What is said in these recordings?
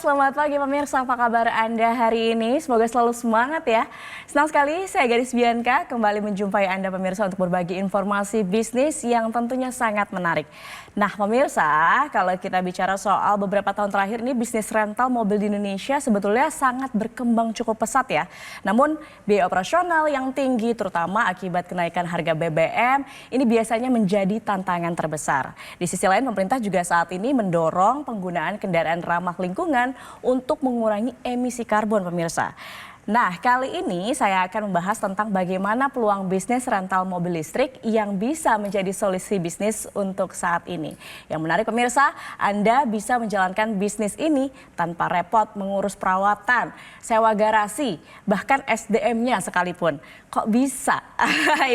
selamat pagi pemirsa. Apa kabar Anda hari ini? Semoga selalu semangat ya. Senang sekali saya Gadis Bianca kembali menjumpai Anda pemirsa untuk berbagi informasi bisnis yang tentunya sangat menarik. Nah pemirsa, kalau kita bicara soal beberapa tahun terakhir ini bisnis rental mobil di Indonesia sebetulnya sangat berkembang cukup pesat ya. Namun biaya operasional yang tinggi terutama akibat kenaikan harga BBM ini biasanya menjadi tantangan terbesar. Di sisi lain pemerintah juga saat ini mendorong penggunaan kendaraan ramah lingkungan untuk mengurangi emisi karbon pemirsa. Nah, kali ini saya akan membahas tentang bagaimana peluang bisnis rental mobil listrik yang bisa menjadi solusi bisnis untuk saat ini. Yang menarik pemirsa, Anda bisa menjalankan bisnis ini tanpa repot mengurus perawatan, sewa garasi, bahkan SDM-nya sekalipun. Kok bisa?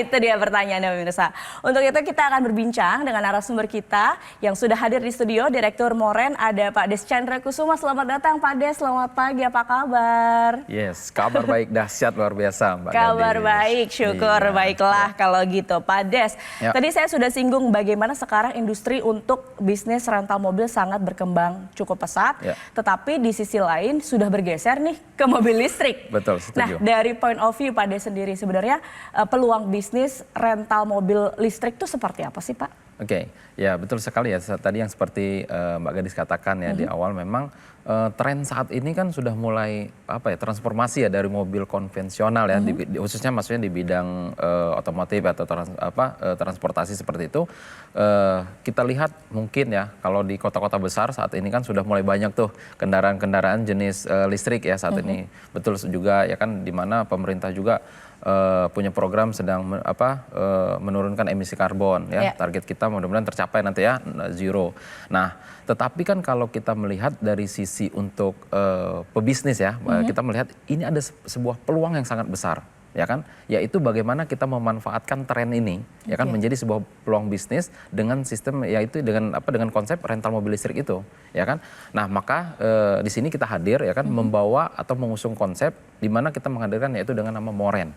Itu dia pertanyaannya pemirsa. Untuk itu kita akan berbincang dengan narasumber kita yang sudah hadir di studio, Direktur Moren, ada Pak Des Chandra Kusuma. Selamat datang Pak Des, selamat pagi, apa kabar? Yes, kabar baik dahsyat luar biasa Mbak Kabar Gadis. baik, syukur baiklah kalau gitu. Pak Des, tadi saya sudah singgung bagaimana sekarang industri untuk bisnis rental mobil sangat berkembang cukup pesat. Tetapi di sisi lain sudah bergeser nih ke mobil listrik. Betul, setuju. Nah dari point of view Pak Des sendiri sebenarnya peluang bisnis rental mobil listrik itu seperti apa sih Pak? Oke, ya betul sekali ya. Tadi yang seperti Mbak Gadis katakan ya di awal memang tren saat ini kan sudah mulai transformasi ya dari mobil konvensional ya, khususnya maksudnya di bidang otomotif atau transportasi seperti itu. Kita lihat mungkin ya kalau di kota-kota besar saat ini kan sudah mulai banyak tuh kendaraan-kendaraan jenis listrik ya saat ini. Betul juga ya kan, di mana pemerintah juga punya program sedang menurunkan emisi karbon ya. Target kita mudah-mudahan tercapai nanti ya, zero. Nah, tetapi kan kalau kita melihat dari sisi untuk pebisnis ya, kita melihat ini ada sebuah peluang yang sangat besar ya kan, yaitu bagaimana kita memanfaatkan tren ini ya kan menjadi sebuah peluang bisnis dengan sistem yaitu dengan konsep rental mobil listrik itu ya kan. Nah, maka di sini kita hadir ya kan membawa atau mengusung konsep di mana kita menghadirkan yaitu dengan nama Moren.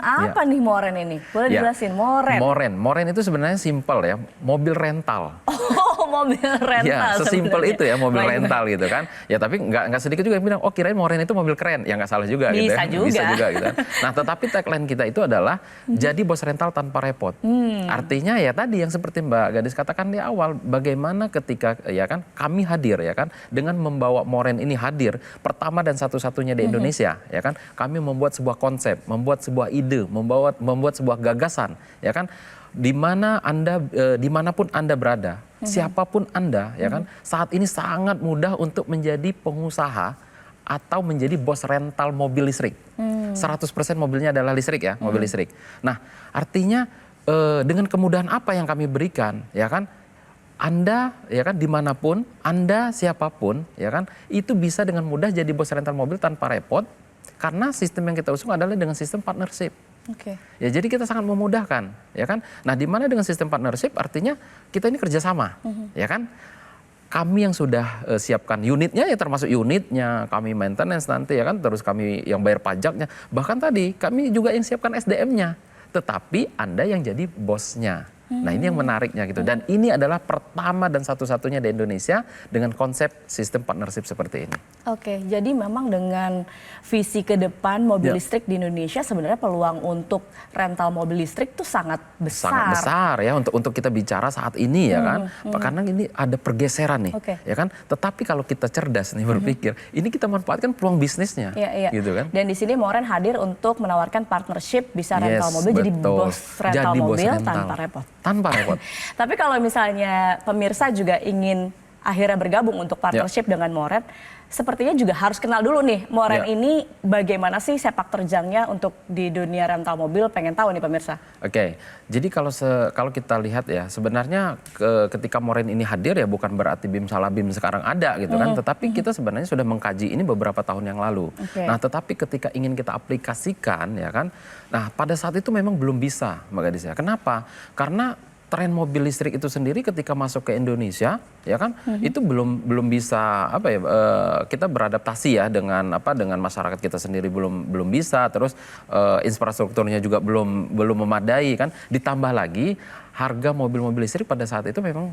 Apa nih Moren ini? Boleh dijelasin Moren? Moren itu sebenarnya simpel ya, mobil rental. Mobil rental. Ya, sesimpel itu ya, mobil rental gitu kan. Ya, tapi nggak sedikit juga yang bilang, oh kirain Moren itu mobil keren. Ya nggak salah juga gitu ya. Bisa juga gitu kan. Nah, tetapi tagline kita itu adalah jadi bos rental tanpa repot. Artinya ya tadi yang seperti Mbak Gadis katakan di awal, bagaimana ketika ya kan kami hadir ya kan dengan membawa Moren ini hadir pertama dan satu-satunya di Indonesia ya kan. Kami membuat sebuah konsep, membuat sebuah ide, membuat sebuah gagasan ya kan. Dimanapun Anda berada, siapapun Anda ya kan, saat ini sangat mudah untuk menjadi pengusaha atau menjadi bos rental mobil listrik. 100% mobilnya adalah listrik ya, mobil listrik. Nah, artinya dengan kemudahan apa yang kami berikan ya kan, Anda ya kan dimanapun, Anda siapapun ya kan, itu bisa dengan mudah jadi bos rental mobil tanpa repot, karena sistem yang kita usung adalah dengan sistem partnership. Ya, jadi kita sangat memudahkan ya kan. Nah, di mana dengan sistem partnership artinya kita ini kerjasama ya kan. Kami yang sudah siapkan unitnya ya, termasuk unitnya, kami maintenance nanti ya kan, terus kami yang bayar pajaknya, bahkan tadi kami juga yang siapkan SDM-nya, tetapi Anda yang jadi bosnya. Nah, ini yang menariknya gitu. Dan ini adalah pertama dan satu-satunya di Indonesia dengan konsep sistem partnership seperti ini. Oke, jadi memang dengan visi ke depan mobil listrik di Indonesia sebenarnya peluang untuk rental mobil listrik itu sangat besar. Sangat besar ya untuk kita bicara saat ini ya kan. Karena ini ada pergeseran nih ya kan. Tetapi kalau kita cerdas nih berpikir, ini kita manfaatkan peluang bisnisnya. Gitu kan. Dan di sini Moren hadir untuk menawarkan partnership bisa rental mobil jadi bos rental mobil tanpa repot. Tanpa repot. Tapi kalau misalnya pemirsa juga ingin akhirnya bergabung untuk partnership dengan Moren, sepertinya juga harus kenal dulu nih Moren ini bagaimana sih sepak terjangnya untuk di dunia rental mobil, pengen tahu nih pemirsa. Oke, jadi kalau kita lihat ya sebenarnya ketika Moren ini hadir ya bukan berarti BIM salah BIM sekarang ada gitu kan, tetapi kita sebenarnya sudah mengkaji ini beberapa tahun yang lalu. Nah, tetapi ketika ingin kita aplikasikan ya kan, nah pada saat itu memang belum bisa Mbak Gadis ya. Kenapa? Karena tren mobil listrik itu sendiri ketika masuk ke Indonesia ya kan itu belum bisa kita beradaptasi ya dengan masyarakat kita sendiri belum bisa, terus infrastrukturnya juga belum memadai kan, ditambah lagi harga mobil-mobil listrik pada saat itu memang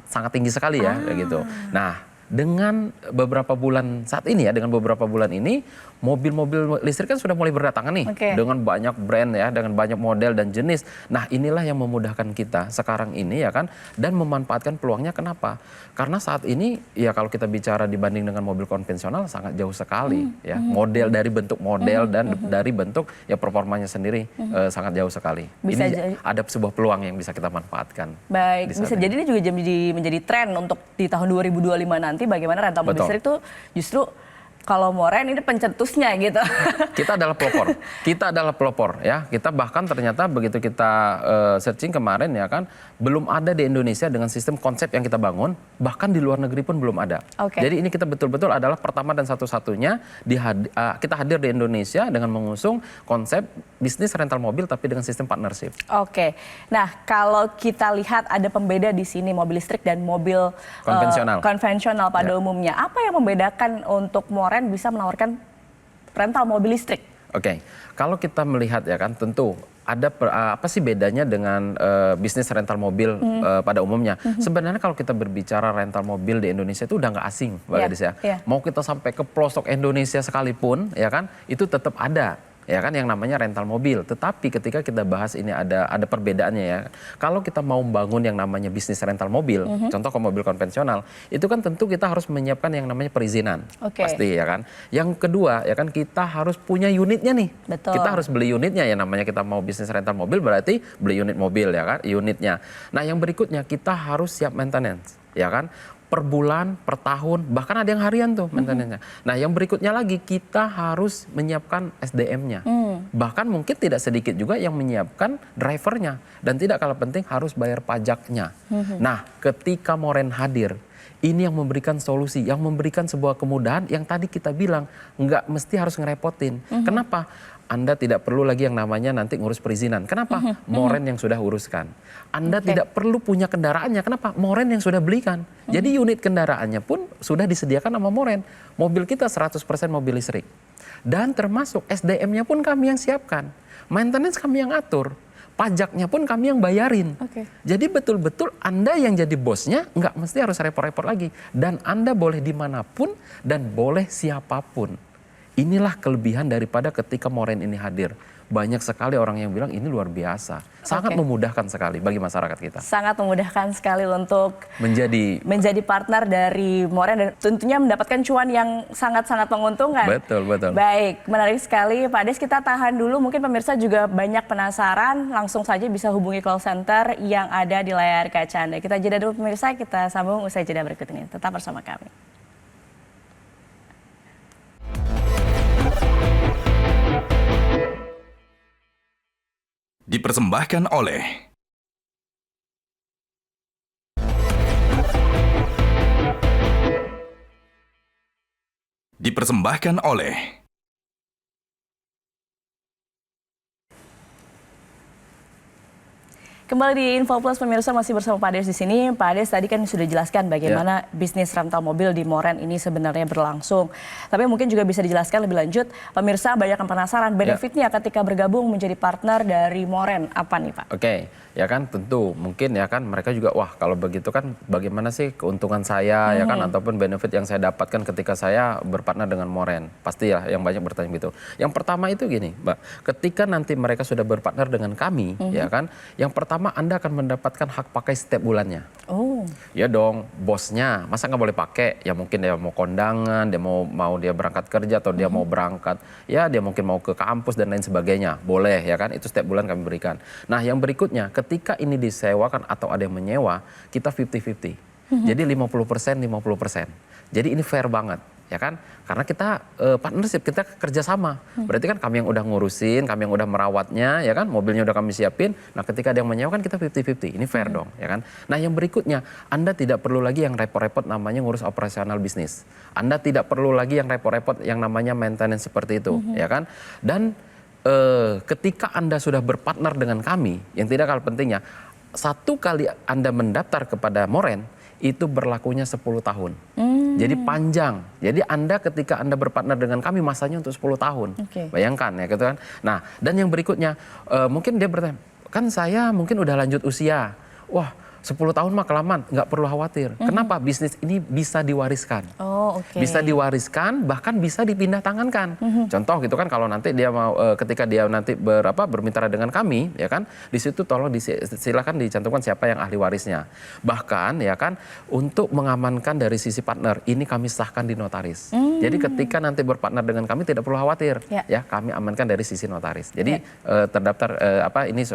sangat tinggi sekali ya kayak gitu. Nah, dengan beberapa bulan saat ini ya, dengan beberapa bulan ini mobil-mobil listrik kan sudah mulai berdatangan nih dengan banyak brand ya, dengan banyak model dan jenis. Nah, inilah yang memudahkan kita sekarang ini ya kan, dan memanfaatkan peluangnya. Kenapa? Karena saat ini ya kalau kita bicara dibanding dengan mobil konvensional sangat jauh sekali ya. Model dari bentuk model dan dari bentuk ya performanya sendiri sangat jauh sekali. Bisa ini ada sebuah peluang yang bisa kita manfaatkan. Baik, bisa jadi ini juga menjadi tren untuk di tahun 2025 nanti bagaimana rental mobil listrik itu justru kalau Moren ini pencetusnya gitu. Kita adalah pelopor. Kita adalah pelopor ya. Kita bahkan ternyata begitu kita searching kemarin ya kan, belum ada di Indonesia dengan sistem konsep yang kita bangun, bahkan di luar negeri pun belum ada. Jadi ini kita betul-betul adalah pertama dan satu-satunya kita hadir di Indonesia dengan mengusung konsep bisnis rental mobil tapi dengan sistem partnership. Nah, kalau kita lihat ada pembeda di sini mobil listrik dan mobil konvensional pada umumnya. Apa yang membedakan untuk Moren bisa menawarkan rental mobil listrik? Kalau kita melihat ya kan, tentu ada apa sih bedanya dengan bisnis rental mobil pada umumnya. Sebenarnya kalau kita berbicara rental mobil di Indonesia itu udah nggak asing, Mbak Gadis ya. Mau kita sampai ke pelosok Indonesia sekalipun ya kan, itu tetap ada ya kan yang namanya rental mobil. Tetapi ketika kita bahas ini ada perbedaannya ya. Kalau kita mau membangun yang namanya bisnis rental mobil, contoh ke mobil konvensional, itu kan tentu kita harus menyiapkan yang namanya perizinan. Pasti ya kan. Yang kedua ya kan, kita harus punya unitnya nih. Kita harus beli unitnya ya, namanya kita mau bisnis rental mobil berarti beli unit mobil ya kan, unitnya. Nah, yang berikutnya kita harus siap maintenance ya kan. Per bulan, per tahun, bahkan ada yang harian tuh maintenance-nya. Nah, yang berikutnya lagi kita harus menyiapkan SDM-nya. Bahkan mungkin tidak sedikit juga yang menyiapkan drivernya. Dan tidak kalah penting harus bayar pajaknya. Nah, ketika Moren hadir, ini yang memberikan solusi, yang memberikan sebuah kemudahan yang tadi kita bilang nggak mesti harus ngerepotin. Kenapa? Anda tidak perlu lagi yang namanya nanti ngurus perizinan. Kenapa? Moren yang sudah uruskan. Anda tidak perlu punya kendaraannya. Kenapa? Moren yang sudah belikan. Jadi unit kendaraannya pun sudah disediakan sama Moren. Mobil kita 100% mobil listrik. Dan termasuk SDM-nya pun kami yang siapkan. Maintenance kami yang atur. Pajaknya pun kami yang bayarin. Jadi betul-betul Anda yang jadi bosnya nggak mesti harus repot-repot lagi. Dan Anda boleh dimanapun dan boleh siapapun. Inilah kelebihan daripada ketika Moren ini hadir. Banyak sekali orang yang bilang ini luar biasa. Sangat memudahkan sekali bagi masyarakat kita. Sangat memudahkan sekali untuk menjadi partner dari Moren dan tentunya mendapatkan cuan yang sangat-sangat menguntungkan. Betul. Baik, menarik sekali. Pak Des, kita tahan dulu. Mungkin pemirsa juga banyak penasaran. Langsung saja bisa hubungi call center yang ada di layar kaca Anda. Kita jeda dulu pemirsa, kita sambung usai jeda berikut ini. Tetap bersama kami. Dipersembahkan oleh Kembali di Info Plus pemirsa, masih bersama Pak Des di sini. Pak Des tadi kan sudah jelaskan bagaimana bisnis rental mobil di Moren ini sebenarnya berlangsung. Tapi mungkin juga bisa dijelaskan lebih lanjut. Pemirsa banyak yang penasaran benefitnya ketika bergabung menjadi partner dari Moren. Apa nih Pak? Ya kan tentu mungkin ya kan mereka juga wah kalau begitu kan bagaimana sih keuntungan saya ya kan ataupun benefit yang saya dapatkan ketika saya berpartner dengan Moren. Pasti ya yang banyak bertanya gitu. Yang pertama itu gini Mbak, ketika nanti mereka sudah berpartner dengan kami ya kan, yang pertama Anda akan mendapatkan hak pakai setiap bulannya. Ya dong, bosnya masa nggak boleh pakai? Ya mungkin dia mau kondangan, dia mau dia berangkat kerja atau dia mau berangkat, ya dia mungkin mau ke kampus dan lain sebagainya. Boleh ya kan, itu setiap bulan kami berikan. Nah yang berikutnya, ketika ini disewakan atau ada yang menyewa, kita 50-50. Jadi 50%, 50%. Jadi ini fair banget. Ya kan, karena kita partnership, kita kerjasama. Berarti kan kami yang udah ngurusin, kami yang udah merawatnya, ya kan, mobilnya udah kami siapin. Nah, ketika ada yang menyewa kan kita 50-50, ini fair dong, ya kan. Nah, yang berikutnya, Anda tidak perlu lagi yang repot-repot namanya ngurus operasional bisnis. Anda tidak perlu lagi yang repot-repot yang namanya maintenance seperti itu, ya kan. Dan ketika Anda sudah berpartner dengan kami, yang tidak kalah pentingnya, satu kali Anda mendaftar kepada Moren, itu berlakunya 10 tahun. Jadi panjang. Jadi Anda ketika Anda berpartner dengan kami masanya untuk 10 tahun. Bayangkan ya gitu kan. Nah, dan yang berikutnya mungkin dia bertanya, kan saya mungkin udah lanjut usia. Wah, 10 tahun mah kelamaan, nggak perlu khawatir. Kenapa? Bisnis ini bisa diwariskan. Oh, oke. Bisa diwariskan, bahkan bisa dipindah tangankan. Contoh gitu kan, kalau nanti dia mau ketika dia nanti bermitra dengan kami, ya kan, di situ tolong silakan dicantumkan siapa yang ahli warisnya. Bahkan ya kan, untuk mengamankan dari sisi partner, ini kami sahkan di notaris. Jadi ketika nanti berpartner dengan kami tidak perlu khawatir, ya kami amankan dari sisi notaris. Jadi terdaftar ini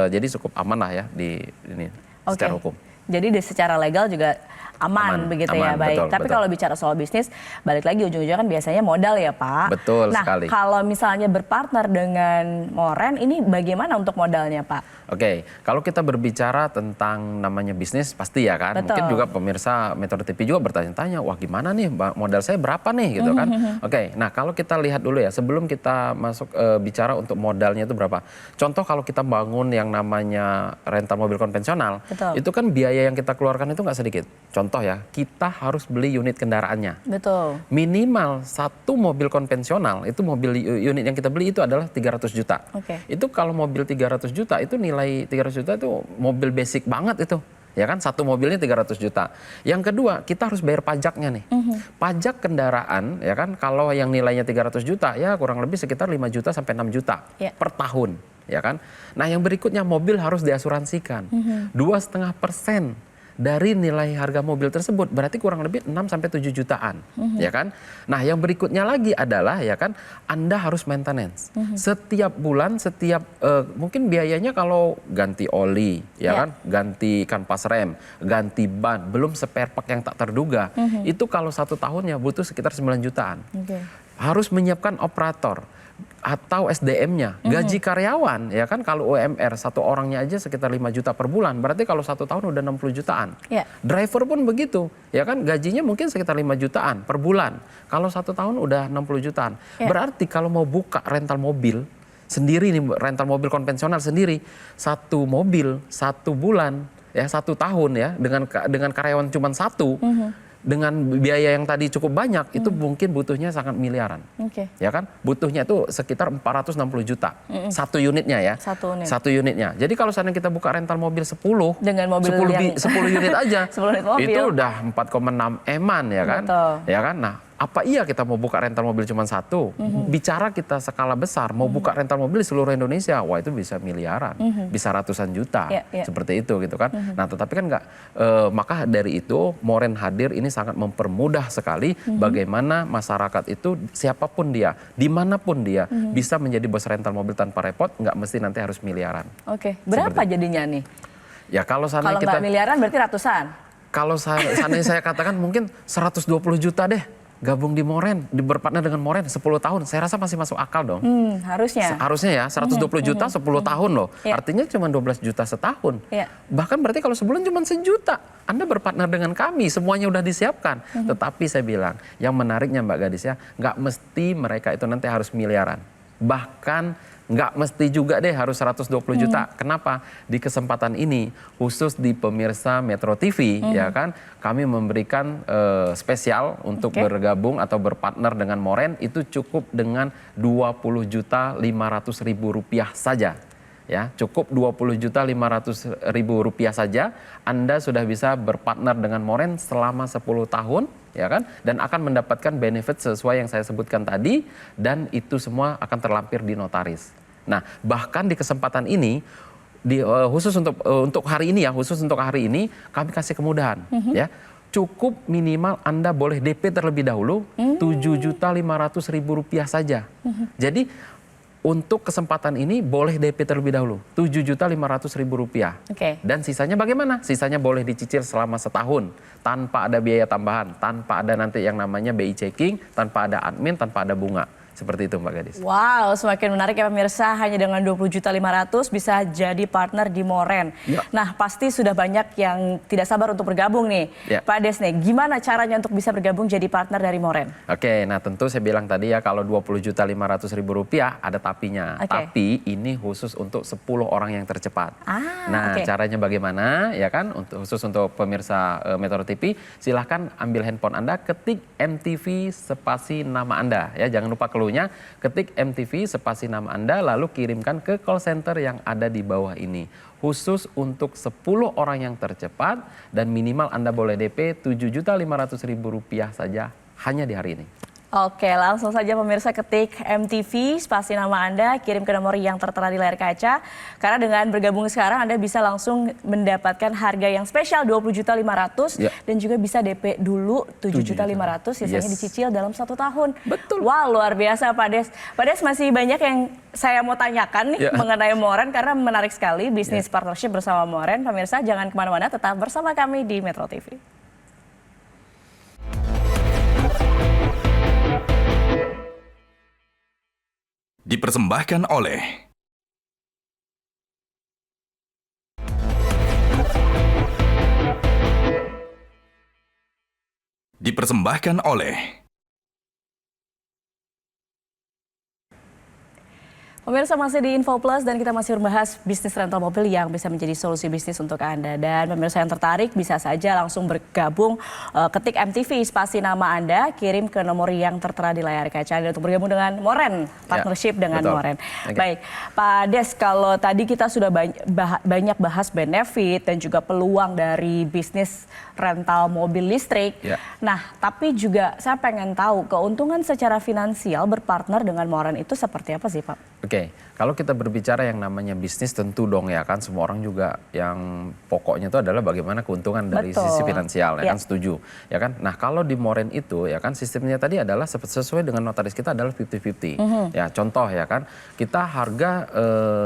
jadi cukup aman lah ya di ini. Secara hukum. Jadi secara legal juga aman begitu ya, baik. Betul, Tapi kalau bicara soal bisnis, balik lagi ujung-ujungnya kan biasanya modal ya Pak. Betul nah, sekali. Kalau misalnya berpartner dengan Moren, ini bagaimana untuk modalnya Pak? Oke, kalau kita berbicara tentang namanya bisnis pasti ya kan, mungkin juga pemirsa Metro TV juga bertanya-tanya, wah gimana nih modal saya berapa nih gitu kan. Oke, nah kalau kita lihat dulu ya, sebelum kita masuk bicara untuk modalnya itu berapa. Contoh kalau kita bangun yang namanya rental mobil konvensional, itu kan biaya yang kita keluarkan itu nggak sedikit. Contoh ya, kita harus beli unit kendaraannya. Betul. Minimal satu mobil konvensional, itu mobil unit yang kita beli itu adalah 300 juta. Itu kalau mobil 300 juta itu nilai 300 juta itu mobil basic banget itu. Ya kan, satu mobilnya 300 juta. Yang kedua, kita harus bayar pajaknya nih. Pajak kendaraan, ya kan, kalau yang nilainya 300 juta, ya kurang lebih sekitar 5 juta sampai 6 juta per tahun. Ya kan. Nah yang berikutnya, mobil harus diasuransikan. 2,5% dari nilai harga mobil tersebut, berarti kurang lebih 6-7 jutaan, ya kan? Nah, yang berikutnya lagi adalah ya kan, Anda harus maintenance. Setiap bulan, mungkin biayanya kalau ganti oli, ya kan, ganti kanvas rem, ganti ban, belum spare part yang tak terduga, itu kalau 1 tahunnya butuh sekitar 9 jutaan. Harus menyiapkan operator atau SDM-nya, gaji karyawan, ya kan, kalau UMR satu orangnya aja sekitar 5 juta per bulan, berarti kalau 1 tahun udah 60 jutaan. Driver pun begitu, ya kan, gajinya mungkin sekitar 5 jutaan per bulan, kalau 1 tahun udah 60 jutaan. Berarti kalau mau buka rental mobil sendiri nih, rental mobil konvensional sendiri, 1 mobil 1 bulan, ya 1 tahun ya, dengan karyawan cuma 1, dengan biaya yang tadi cukup banyak, itu mungkin butuhnya sangat miliaran. Ya kan? Butuhnya itu sekitar 460 juta. Satu unitnya ya. Satu unitnya. Jadi kalau seandainya kita buka rental mobil 10, dengan mobil 10 unit aja, 10 unit mobil. Itu udah 4,6 eman ya kan? Ya kan? Nah, apa iya kita mau buka rental mobil cuma 1? Bicara kita skala besar, mau buka rental mobil di seluruh Indonesia, wah itu bisa miliaran, bisa ratusan juta, seperti itu gitu kan. Nah tetapi kan nggak, maka dari itu Moren hadir ini sangat mempermudah sekali bagaimana masyarakat itu, siapapun dia, dimanapun dia, bisa menjadi bos rental mobil tanpa repot, nggak mesti nanti harus miliaran. Berapa jadinya nih? Ya kalau nggak miliaran berarti ratusan? Kalau seandainya saya katakan mungkin 120 juta deh. Gabung di Moren, berpartner dengan Moren 10 tahun, saya rasa masih masuk akal dong. Harusnya ya, 120 juta 10 tahun loh. Artinya cuma 12 juta setahun. Bahkan berarti kalau sebulan cuma 1 juta. Anda berpartner dengan kami, semuanya udah disiapkan. Tetapi saya bilang, yang menariknya Mbak Gadis ya, nggak mesti mereka itu nanti harus miliaran. Bahkan nggak mesti juga deh harus 120 juta. Kenapa? Di kesempatan ini, khusus di pemirsa Metro TV, ya kan, kami memberikan spesial untuk bergabung atau berpartner dengan Moren, itu cukup dengan 20.500.000 rupiah saja. Ya, cukup 20.500.000 rupiah saja, Anda sudah bisa berpartner dengan Moren selama 10 tahun, ya kan, dan akan mendapatkan benefit sesuai yang saya sebutkan tadi, dan itu semua akan terlampir di notaris. Nah, bahkan di kesempatan ini, khusus untuk hari ini ya, kami kasih kemudahan, ya. Cukup minimal Anda boleh DP terlebih dahulu 7.500.000 rupiah saja. Jadi untuk kesempatan ini boleh DP terlebih dahulu 7.500.000 rupiah. Dan sisanya bagaimana? Sisanya boleh dicicil selama setahun tanpa ada biaya tambahan, tanpa ada nanti yang namanya BI checking, tanpa ada admin, tanpa ada bunga. Seperti itu Mbak Gadis. Wow, semakin menarik ya pemirsa, hanya dengan 20.500.000 bisa jadi partner di Moren. Nah pasti sudah banyak yang tidak sabar untuk bergabung nih. Pak Des nih, gimana caranya untuk bisa bergabung jadi partner dari Moren? Nah tentu saya bilang tadi ya, kalau 20.500.000 rupiah ada tapinya. Tapi ini khusus untuk 10 orang yang tercepat. Caranya bagaimana ya kan, khusus untuk pemirsa Metro TV, silahkan ambil handphone Anda, ketik MTV spasi nama Anda ya, jangan lupa keluar perlunya ketik MTV spasi nama Anda lalu kirimkan ke call center yang ada di bawah ini. Khusus untuk 10 orang yang tercepat dan minimal Anda boleh DP Rp7.500.000 saja hanya di hari ini. Oke, langsung saja pemirsa ketik MTV, spasi nama Anda, kirim ke nomor yang tertera di layar kaca. Karena dengan bergabung sekarang Anda bisa langsung mendapatkan harga yang spesial Rp20.500 dan juga bisa DP dulu Rp7.500.000, sisanya dicicil dalam 1 tahun. Betul. Wah, luar biasa Pak Des. Pak Des, masih banyak yang saya mau tanyakan nih mengenai Moren karena menarik sekali bisnis partnership bersama Moren. Pemirsa jangan kemana-mana, tetap bersama kami di Metro TV. Dipersembahkan oleh Pemirsa masih di Info Plus dan kita masih membahas bisnis rental mobil yang bisa menjadi solusi bisnis untuk Anda. Dan pemirsa yang tertarik bisa saja langsung bergabung, ketik MTV spasi nama Anda, kirim ke nomor yang tertera di layar kaca Anda untuk bergabung dengan Moren, partnership dengan Moren. Baik, Pak Des, kalau tadi kita sudah banyak bahas benefit dan juga peluang dari bisnis rental mobil listrik. Nah, tapi juga saya pengen tahu keuntungan secara finansial berpartner dengan Moren itu seperti apa sih, Pak? Oke, kalau kita berbicara yang namanya bisnis tentu dong ya kan semua orang juga yang pokoknya itu adalah bagaimana keuntungan dari sisi finansial ya kan, setuju ya kan. Nah kalau di Moren itu ya kan sistemnya tadi adalah sesuai dengan notaris kita adalah 50-50 ya, contoh ya kan kita harga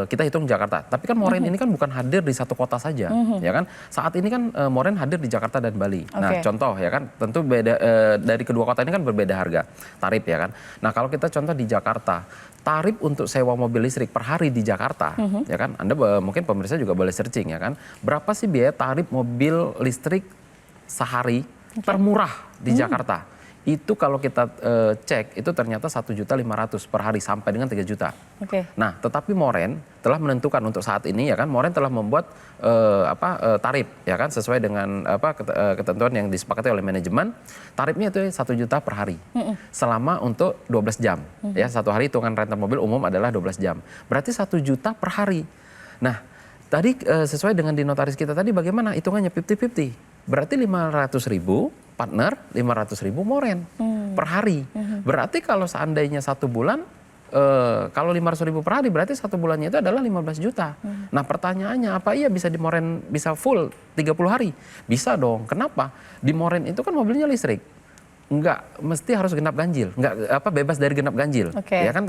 kita hitung Jakarta, tapi kan Moren ini kan bukan hadir di satu kota saja ya kan. Saat ini kan Moren hadir di Jakarta dan Bali. Nah contoh ya kan tentu beda dari kedua kota ini kan berbeda harga tarif ya kan. Nah kalau kita contoh di Jakarta, tarif untuk sewa mobil listrik per hari di Jakarta, ya kan? Anda mungkin pemirsa juga boleh searching ya kan. Berapa sih biaya tarif mobil listrik sehari termurah di Jakarta? Itu kalau kita cek itu ternyata 1.500.000 per hari sampai dengan 3 juta. Nah, tetapi Moren telah menentukan untuk saat ini ya kan, Moren telah membuat tarif ya kan sesuai dengan ketentuan yang disepakati oleh manajemen. Tarifnya itu 1 juta per hari selama untuk 12 jam. Ya, satu hari hitungan rental mobil umum adalah 12 jam. Berarti 1 juta per hari. Nah, tadi sesuai dengan di notaris kita tadi bagaimana hitungannya 50-50. Berarti 500.000 partner, 500.000 Moren per hari. Berarti kalau seandainya 1 bulan, kalau 500.000 per hari berarti 1 bulannya itu adalah 15 juta. Nah pertanyaannya apa iya bisa di Moren bisa full 30 hari? Bisa dong. Kenapa? Di Moren itu kan mobilnya listrik. Enggak mesti harus genap ganjil, enggak bebas dari genap ganjil. Ya kan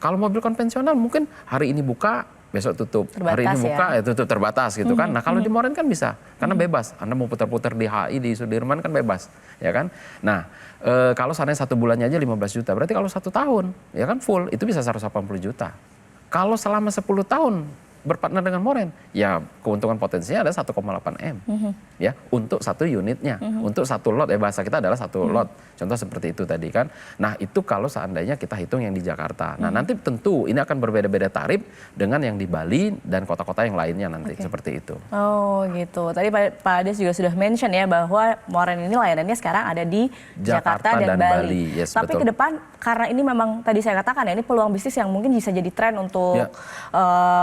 kalau mobil konvensional mungkin hari ini buka besok tutup, hari ini buka ya tutup, terbatas gitu kan. Nah kalau di Moren kan bisa karena bebas, Anda mau putar-putar di HI di Sudirman kan bebas ya kan. Nah kalau seandainya 1 bulannya aja 15 juta, berarti kalau 1 tahun ya kan full itu bisa 180 juta. Kalau selama 10 tahun berpartner dengan Moren, ya keuntungan potensinya ada 1,8 M ya untuk 1 unitnya, untuk 1 lot ya bahasa kita adalah 1 lot, contoh seperti itu tadi kan. Nah itu kalau seandainya kita hitung yang di Jakarta. Nah nanti tentu ini akan berbeda-beda tarif dengan yang di Bali dan kota-kota yang lainnya nanti seperti itu. Oh gitu. Tadi Pak Ades juga sudah mention ya bahwa Moren ini layanannya sekarang ada di Jakarta dan Bali. Tapi ke depan karena ini memang tadi saya katakan ya ini peluang bisnis yang mungkin bisa jadi tren untuk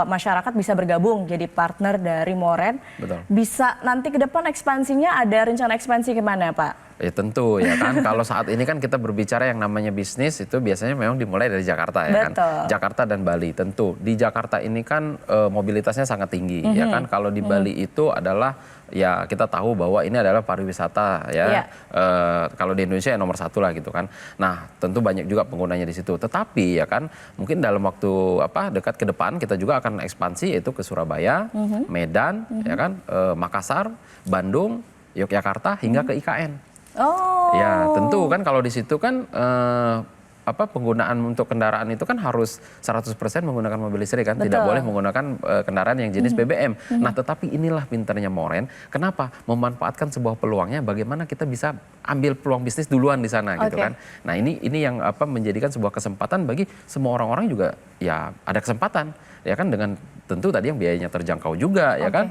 masyarakat bisa bergabung jadi partner dari Moren. Bisa nanti ke depan ekspansinya ada rencana ekspansi kemana Pak? Ya tentu ya kan, kalau saat ini kan kita berbicara yang namanya bisnis itu biasanya memang dimulai dari Jakarta ya kan. Jakarta dan Bali tentu. Di Jakarta ini kan mobilitasnya sangat tinggi ya kan. Kalau di Bali itu adalah ya kita tahu bahwa ini adalah pariwisata ya. Kalau di Indonesia ya nomor 1 lah gitu kan. Nah tentu banyak juga penggunanya di situ. Tetapi ya kan mungkin dalam waktu dekat ke depan kita juga akan ekspansi yaitu ke Surabaya, Medan ya kan, Makassar, Bandung, Yogyakarta hingga ke IKN. Ya tentu kan kalau di situ kan penggunaan untuk kendaraan itu kan harus 100% menggunakan mobil listrik kan, tidak boleh menggunakan kendaraan yang jenis BBM. Nah tetapi inilah pinternya Moren, kenapa? Memanfaatkan sebuah peluangnya, bagaimana kita bisa ambil peluang bisnis duluan di sana gitu kan. Nah ini yang menjadikan sebuah kesempatan bagi semua orang-orang juga ya ada kesempatan ya kan dengan tentu tadi yang biayanya terjangkau juga ya kan.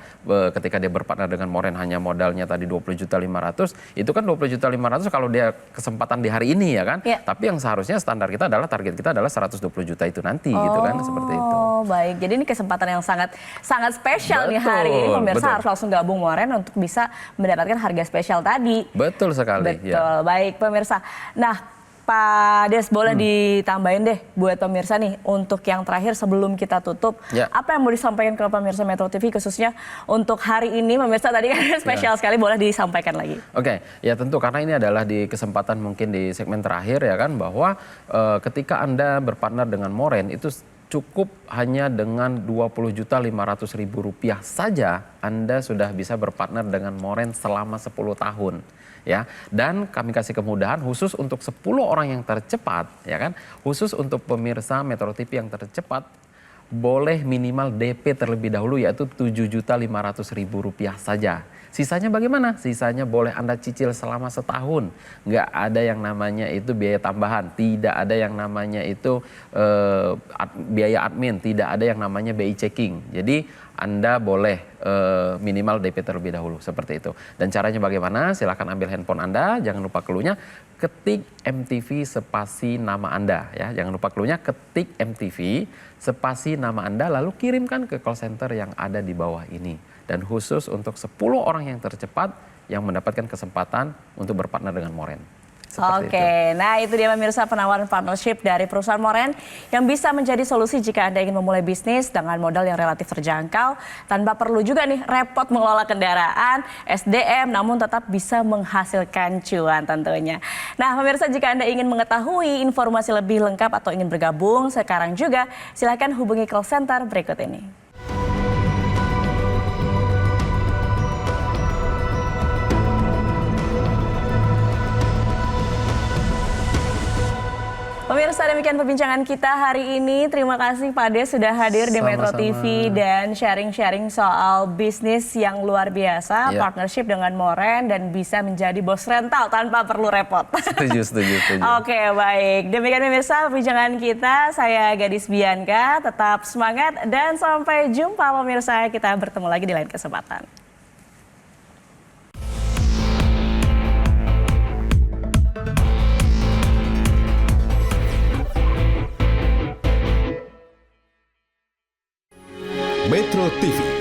Ketika dia berpartner dengan Moren hanya modalnya tadi 20.500.000, itu kan 20.500.000 kalau dia kesempatan di hari ini ya kan. Tapi yang seharusnya standar kita adalah target kita adalah 120 juta itu nanti gitu kan, seperti itu. Oh baik, jadi ini kesempatan yang sangat spesial nih hari ini, pemirsa harus langsung gabung Moren untuk bisa mendapatkan harga spesial tadi. Betul sekali. Betul, baik pemirsa. Nah, Pak Des, boleh ditambahin deh buat pemirsa nih untuk yang terakhir sebelum kita tutup, apa yang mau disampaikan ke pemirsa Metro TV khususnya untuk hari ini, pemirsa tadi kan spesial sekali, boleh disampaikan lagi. Oke, ya tentu karena ini adalah di kesempatan mungkin di segmen terakhir ya kan, bahwa ketika Anda berpartner dengan Moren itu cukup hanya dengan Rp20.500.000 saja Anda sudah bisa berpartner dengan Moren selama 10 tahun. Ya, dan kami kasih kemudahan khusus untuk 10 orang yang tercepat, ya kan, khusus untuk pemirsa Metro TV yang tercepat, boleh minimal DP terlebih dahulu yaitu Rp7.500.000 saja. Sisanya bagaimana? Sisanya boleh Anda cicil selama setahun. Nggak ada yang namanya itu biaya tambahan, tidak ada yang namanya itu biaya admin, tidak ada yang namanya BI checking. Jadi Anda boleh minimal DP terlebih dahulu, seperti itu. Dan caranya bagaimana? Silakan ambil handphone Anda, jangan lupa clue-nya, ketik MTV spasi nama Anda ya. Jangan lupa clue-nya, ketik MTV spasi nama Anda lalu kirimkan ke call center yang ada di bawah ini. Dan khusus untuk 10 orang yang tercepat yang mendapatkan kesempatan untuk berpartner dengan Moren. Oke, nah itu dia pemirsa penawaran partnership dari perusahaan Moren yang bisa menjadi solusi jika Anda ingin memulai bisnis dengan modal yang relatif terjangkau tanpa perlu juga nih repot mengelola kendaraan, SDM, namun tetap bisa menghasilkan cuan tentunya. Nah pemirsa, jika Anda ingin mengetahui informasi lebih lengkap atau ingin bergabung sekarang juga, silakan hubungi call center berikut ini. Pemirsa, demikian perbincangan kita hari ini. Terima kasih Pak Des sudah hadir di Metro TV dan sharing-sharing soal bisnis yang luar biasa, partnership dengan Moren dan bisa menjadi bos rental tanpa perlu repot. Setuju. Oke, baik. Demikian pemirsa perbincangan kita. Saya Gadis Bianca, tetap semangat dan sampai jumpa pemirsa. Kita bertemu lagi di lain kesempatan. Metro TV